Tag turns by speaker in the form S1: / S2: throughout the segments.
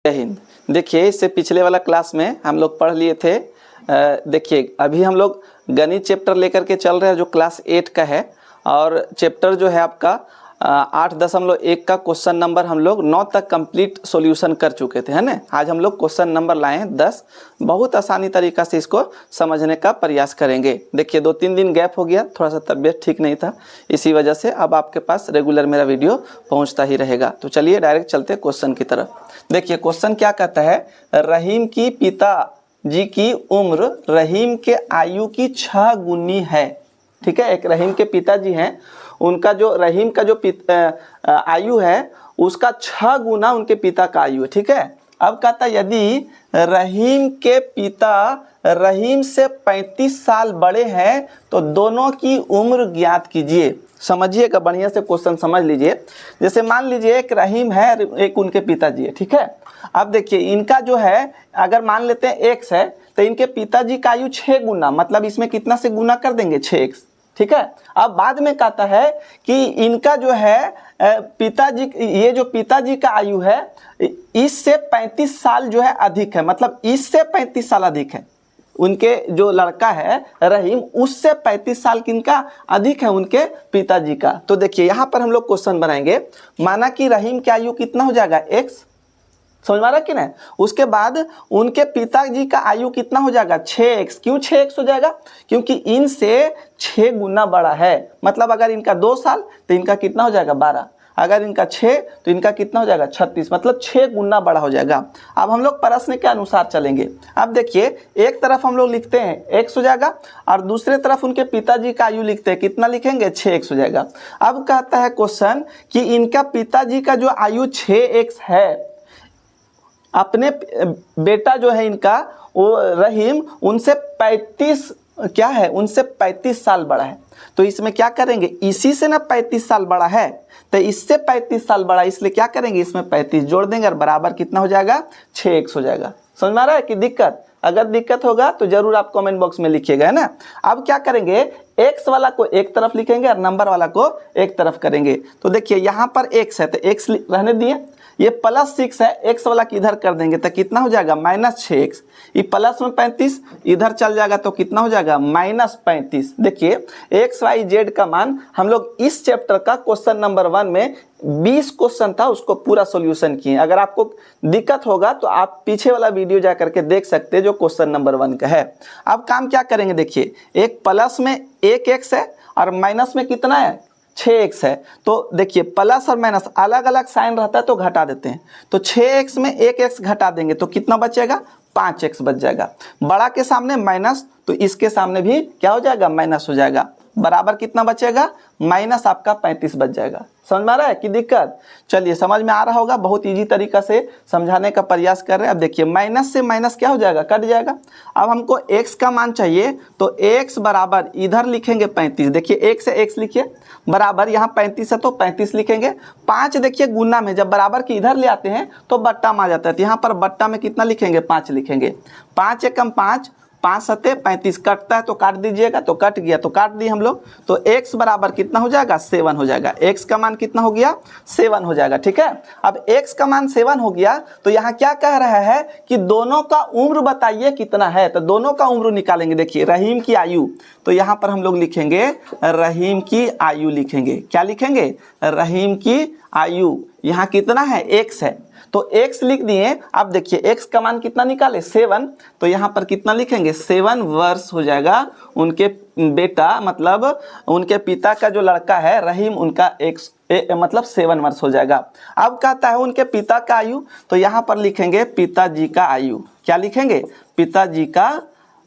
S1: जय हिंद। देखिए, इससे पिछले वाला क्लास में हम लोग पढ़ लिए थे। देखिए, अभी हम लोग गणित चैप्टर लेकर के चल रहे हैं जो क्लास 8 का है, और चैप्टर जो है आपका 8.1 का क्वेश्चन नंबर हम लोग 9 तक कंप्लीट सॉल्यूशन कर चुके थे, है ना। आज हम लोग क्वेश्चन नंबर लाए हैं 10। बहुत आसानी तरीका से इसको समझने का प्रयास करेंगे। देखिए, 2-3 दिन गैप हो गया, थोड़ा सा तबीयत ठीक नहीं था, इसी वजह से अब आपके पास रेगुलर मेरा वीडियो पहुंचता ही रहेगा। तो चलिए डायरेक्ट चलते क्वेश्चन की तरफ। देखिए, क्वेश्चन क्या कहता है, रहीम की पिताजी की उम्र रहीम के आयु की 6 गुनी है। ठीक है, एक रहीम के पिताजी हैं, उनका जो रहीम का जो आयु है उसका 6 गुना उनके पिता का आयु है। ठीक है, अब कहता है यदि रहीम के पिता रहीम से 35 साल बड़े हैं तो दोनों की उम्र ज्ञात कीजिए। समझिएगा, बढ़िया से क्वेश्चन समझ लीजिए। जैसे मान लीजिए एक रहीम है, एक उनके पिताजी है। ठीक है, अब देखिए इनका जो है, अगर मान लेते हैं x है तो इनके पिताजी का आयु 6 गुना, मतलब इसमें कितना से गुना कर देंगे, 6x। ठीक है, अब बाद में कहता है कि इनका जो है पिताजी, ये जो पिताजी का आयु है इससे 35 साल जो है अधिक है, मतलब इससे 35 साल अधिक है। उनके जो लड़का है रहीम, उससे 35 साल किनका अधिक है, उनके पिताजी का। तो देखिए यहाँ पर हम लोग क्वेश्चन बनाएंगे। माना कि रहीम की आयु कितना हो जाएगा, x। समझ में आ रहा कि नहीं। उसके बाद उनके पिताजी का आयु कितना हो जाएगा, 6x। क्यों 6x हो जाएगा, क्योंकि इनसे 6 गुना बड़ा है। मतलब अगर इनका 2 साल तो इनका कितना हो जाएगा, 12। अगर इनका 6 तो इनका कितना हो जाएगा, 36। मतलब 6 गुना बड़ा हो जाएगा। अब हम लोग प्रश्न के अनुसार चलेंगे। अब देखिए, एक तरफ हम लोग लिखते हैं x हो जाएगा, और दूसरे तरफ उनके पिताजी का आयु लिखते हैं, कितना लिखेंगे, 6x हो जाएगा। अब कहता है क्वेश्चन कि इनका पिताजी का जो आयु 6x है, अपने बेटा जो है इनका वो रहीम, उनसे 35 क्या है, उनसे 35 साल बड़ा है। तो इसमें क्या करेंगे, इसी से ना 35 साल बड़ा है तो इससे 35 साल बड़ा, इसलिए क्या करेंगे, इसमें 35 जोड़ देंगे और बराबर कितना हो जाएगा, 6x हो जाएगा। समझ में आ रहा है कि दिक्कत? अगर दिक्कत होगा तो जरूर आप कमेंट बॉक्स में लिखिएगा, है ना। अब क्या करेंगे, x वाला को एक तरफ लिखेंगे और नंबर वाला को एक तरफ करेंगे। तो देखिए यहाँ पर x है तो x रहने दिए, ये +6 है, x वाला किधर कर देंगे तो कितना हो जाएगा, -6x। ये प्लस में 35 इधर चल जाएगा तो कितना हो जाएगा, -35। देखिए x y z का मान हम लोग इस चैप्टर का क्वेश्चन नंबर 1 में 20 क्वेश्चन था, उसको पूरा सॉल्यूशन किए। अगर आपको दिक्कत होगा तो आप पीछे वाला वीडियो जा करके देख सकते हैं जो क्वेश्चन नंबर 1 का है। अब काम क्या करेंगे, देखिए एक प्लस में 1x है और माइनस में कितना है, 6x है। तो देखिए प्लस और माइनस अलग अलग साइन रहता है तो घटा देते हैं। तो 6x में 1x घटा देंगे तो कितना बचेगा, 5x बच जाएगा। बड़ा के सामने माइनस तो इसके सामने भी क्या हो जाएगा, माइनस हो जाएगा। बराबर कितना बचेगा, माइनस आपका 35 बच जाएगा। समझ में आ रहा है कि दिक्कत? चलिए, समझ में आ रहा होगा, बहुत इजी तरीका से समझाने का प्रयास कर रहे हैं। अब देखिए माइनस से माइनस क्या हो जाएगा, कट जाएगा। अब हमको x का मान चाहिए तो x बराबर इधर लिखेंगे 35। देखिए x से x लिखिए, बराबर यहाँ 35 है तो 35 लिखेंगे। 5 देखिए गुना में जब बराबर की इधर ले आते हैं तो बट्टा में आ जाता है, तो यहाँ पर बट्टा में कितना लिखेंगे, 5 लिखेंगे। 5 एकम 5, 5 सत्ते 35, कटता है तो काट दीजिएगा, तो कट गया तो काट दिए हम लोग। तो x बराबर कितना हो जाएगा, 7 हो जाएगा। x का मान कितना हो गया, 7 हो जाएगा। ठीक है, अब x का मान 7 हो गया तो यहाँ क्या कह रहा है कि दोनों का उम्र बताइए कितना है। तो दोनों का उम्र निकालेंगे। देखिए रहीम की आयु, तो यहाँ पर हम लोग लिखेंगे रहीम की आयु लिखेंगे। क्या लिखेंगे, रहीम की आयु। यहाँ कितना है, x है तो x लिख दिए। अब देखिए x का मान कितना निकाले, 7, तो यहाँ पर कितना लिखेंगे, 7 वर्ष हो जाएगा। उनके बेटा मतलब उनके पिता का जो लड़का है रहीम, उनका मतलब 7 वर्ष हो जाएगा। अब कहता है उनके पिता का आयु, तो यहाँ पर लिखेंगे पिताजी का आयु। क्या लिखेंगे,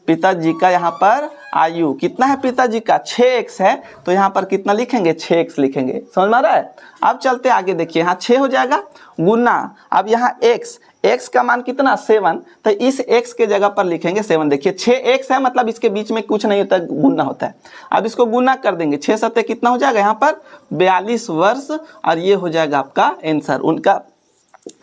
S1: पिताजी का यहाँ पर आयु कितना है, पिताजी का 6x है तो यहाँ पर कितना लिखेंगे, 6x लिखेंगे। समझ में आ रहा है। अब चलते आगे, देखिए यहाँ 6 हो जाएगा गुना। अब यहाँ x का मान कितना, 7, तो इस x के जगह पर लिखेंगे 7। देखिए 6x है मतलब इसके बीच में कुछ नहीं होता, गुना होता है। अब इसको गुना कर देंगे, 6 सत्ते कितना हो जाएगा, यहाँ पर 42 वर्ष, और ये हो जाएगा आपका आंसर। उनका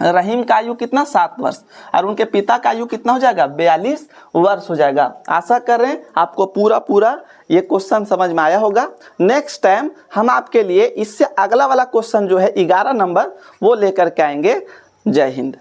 S1: रहीम का आयु कितना, 7 वर्ष, और उनके पिता का आयु कितना हो जाएगा, 42 वर्ष हो जाएगा। आशा कर रहे हैं आपको पूरा ये क्वेश्चन समझ में आया होगा। नेक्स्ट टाइम हम आपके लिए इससे अगला वाला क्वेश्चन जो है 11 नंबर वो लेकर के आएंगे। जय हिंद।